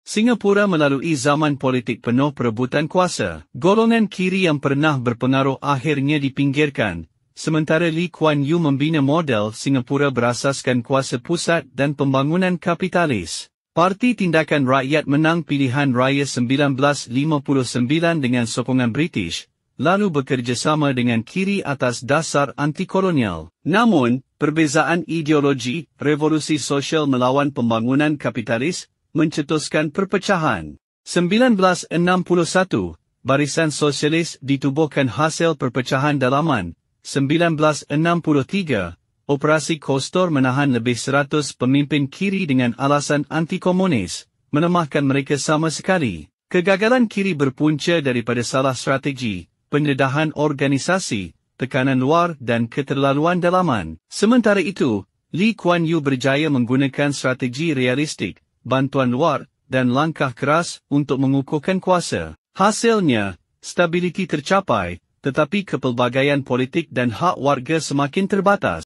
Singapura melalui zaman politik penuh perebutan kuasa. Golongan kiri yang pernah berpengaruh akhirnya dipinggirkan, sementara Lee Kuan Yew membina model Singapura berasaskan kuasa pusat dan pembangunan kapitalis. Parti Tindakan Rakyat menang pilihan raya 1959 dengan sokongan British, lalu bekerjasama dengan kiri atas dasar anti-kolonial. Namun, perbezaan ideologi, revolusi sosial melawan pembangunan kapitalis, mencetuskan perpecahan. 1961, Barisan Sosialis ditubuhkan hasil perpecahan dalaman. 1963, Operasi Kostor menahan lebih 100 pemimpin kiri dengan alasan anti-komunis, melemahkan mereka sama sekali. Kegagalan kiri berpunca daripada salah strategi, pendedahan organisasi, tekanan luar dan keterlaluan dalaman. Sementara itu, Lee Kuan Yew berjaya menggunakan strategi realistik, bantuan luar, dan langkah keras untuk mengukuhkan kuasa. Hasilnya, stabiliti tercapai, tetapi kepelbagaian politik dan hak warga semakin terbatas.